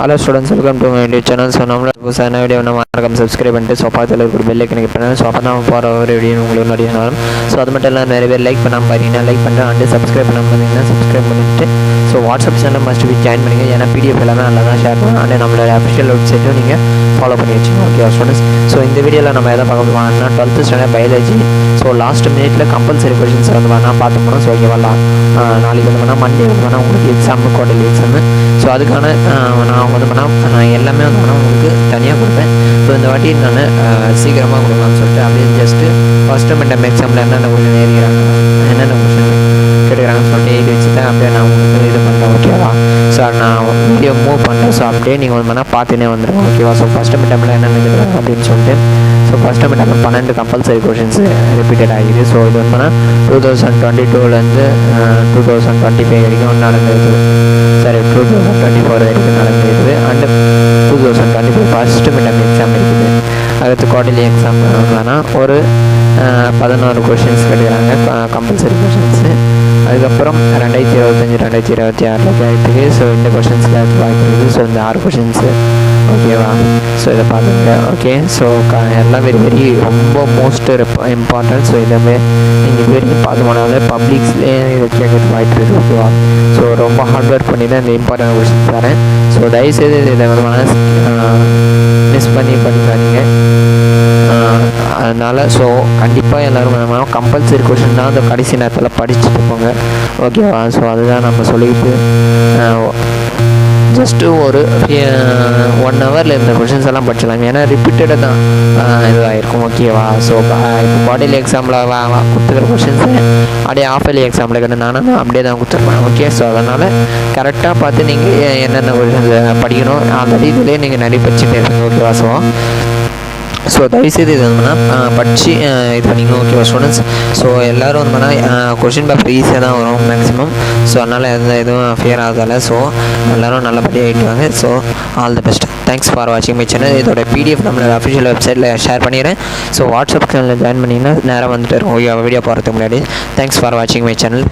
Hello students, welcome to my YouTube channel. So நம்மளோட புதுசான video நம்ம மறக்காம சப்ஸ்கிரைப் பண்ணிட்டு ஸோ பக்கத்தில் இருக்கிற பெல் ஐக்கனை கிளிக் பண்ணுங்க. ஸோ அப்போ தான் போகிற ஒரு வீடியோ உங்களுக்கு நிறைய வரும். ஸோ அது மட்டும் இல்லாமல் நிறைய பேர் லைக் பண்ணாமல் பார்த்தீங்கன்னா லைக் பண்ணுறேன், அண்டு சப்ஸ்கிரைப் பண்ணாமல் பார்த்தீங்கன்னா சப்ஸ்கிரைப் பண்ணிட்டு so WhatsApp channel must be join பண்ணுங்க. ஏன்னா பிடிஎஃப் எல்லாமே நல்லா தான் ஷேர் பண்ணுவோம். அண்ட் நம்மளோட அஃபிஷியல் வெப்சைட்டும் நீங்கள் ஃபாலோ பண்ணி வச்சுக்கோங்க. ஓகே ஸ்டூடெண்ட்ஸ், ஸோ இந்த வீடியோவில் நம்ம எதை பார்க்க போகிறோம்னா 12th standard biology. So last மினிட்ல கம்பல்சரி கொஷின்ஸ் வந்து வேணால் பார்த்து போனோம். ஸோ ஓகே வரலாம், நாளைக்கு வந்து வேணால் மண்டே வந்து வேணால் உங்களுக்கு எக்ஸாமு குவார்டர்லி எக்ஸாமு. ஸோ அதுக்கான நான் வந்து வேணால் எல்லாமே வந்து வேணால் உங்களுக்கு தனியாக கொடுப்பேன். ஸோ இந்த வாட்டி நான் சீக்கிரமாக கொடுக்கலாம்னு சொல்லிட்டு அப்படியே ஜஸ்ட்டு ஃபஸ்ட்டு மிட்டம் எக்ஸாமில் என்னென்ன கொஷின் எழுதிக்கிறாங்க, என்னென்ன கொஷின் கேட்குறாங்கன்னு சொல்லிட்டு எழுதி வச்சுட்டேன். அப்படியே நான் உங்களுக்கு இது பண்ணுறேன். ஓகேவா? ஸோ நான் வீடியோ மூவ் பண்ணுறேன். ஸோ அப்படியே நீங்கள் வந்து வேணால் பார்த்துனே வந்துடுங்க. ஓகேவா? ஸோ ஃபஸ்ட்டு மிட்டமில் என்னென்ன எழுதுறாங்க அப்படின்னு சொல்லிட்டு ஸோ ஃபஸ்ட்டு மிட்டமில் 12 கம்பல்சரி கொஷின்ஸ் ரிப்பீட்டட் ஆகிடுது. ஸோ இது வந்து 2022லேருந்து 2025 வரைக்கும் நடந்தது. சரி, 2024 வரைக்கும் நடந்தது. அண்டு 2025 ஃபஸ்ட்டு மிட்டம் எக்ஸாம் இருக்குது. அடுத்து குவார்டர்லி எக்ஸாம் வேணால் ஒரு 11 கொஷின்ஸ் கேட்குறாங்க, கம்பல்சரி கொஷின்ஸு. அதுக்கப்புறம் 2025 2026 கேட்குறதுக்கு ஸோ இந்த கொஷின்ஸ் வாய்ப்பு இருக்குது. ஸோ இந்த 6 கொஷின்ஸு. ஓகேவா? ஸோ இதை பார்த்துங்க. ஓகே, ஸோ எல்லாம் வெரி ரொம்ப மோஸ்ட் இம்பார்ட்டன்ட். ஸோ இதே நீங்கள் இது வரைக்கும் பார்த்து போனாலே பப்ளிக்ஸ்லேயே இதை கேட்கறது வாய்ப்பு இருக்குது. ஓகேவா? ஸோ ரொம்ப ஹார்ட் ஒர்க் பண்ணி தான் இந்த இம்பார்ட்டன்ட் கொஷின்ஸ் தரேன். ஸோ தயவுசெய்து இதை வந்து மிஸ் பண்ணி படிக்காதீங்க. அதனால் ஸோ கண்டிப்பாக எல்லோரும் கம்பல்சரி கொஷின் தான் அந்த கடைசி நேரத்தில் படிச்சுட்டு போங்க. ஓகேவா? ஸோ அதுதான் நம்ம சொல்லிக்கிட்டு ஜஸ்ட்டு ஒரு 1 ஹவரில் இருந்த கொஷின்ஸ் எல்லாம் படிச்சிடலாம். ஏன்னா ரிப்பீட்டடாக தான் இதுவாகிருக்கும். ஓகேவா? ஸோ இப்போ குவார்டர்லி எக்ஸாமில் கொடுத்துக்கிற கொஷின்ஸு அப்படியே ஆஃபர்லி எக்ஸாமில் கிட்ட நானும் அப்படியே தான் கொடுத்துருப்பேன். ஓகே, ஸோ அதனால் கரெக்டாக பார்த்து நீங்கள் என்னென்ன கொஷின்ஸ் படிக்கணும் ஆல்ரெடி இதுலேயே நீங்கள் நிறைய படிச்சுட்டே இருப்பீங்க. ஓகேவா? ஸோ தயவுசெய்து இது வந்துன்னா படித்து இது பண்ணிங்க. ஓகேவா ஸ்டூடெண்ட்ஸ்? ஸோ எல்லோரும் வந்துன்னா கொஷின் பேப்பர் ஈஸியாக தான் வரும் மேக்ஸிமம். ஸோ அதனால் எதுவும் ஃபியர் ஆகாதால ஸோ எல்லோரும் நல்லபடியாக ஆகிட்டுவாங்க. So all the best. Thanks for வாட்சிங் மை சேனல். இதோட பிடிஎஃப் நம்மளோட அஃபிஷியல் வெப்சைட்டில் ஷேர் பண்ணிடுறேன். ஸோ வாட்ஸ்அப் சேனலில் ஜாயின் பண்ணிங்கன்னா நேராக வந்துட்டு இருக்கும் வீடியோ போகிறதுக்கு முன்னாடி. தேங்க்ஸ் ஃபார் வாட்சிங் மை சேனல்.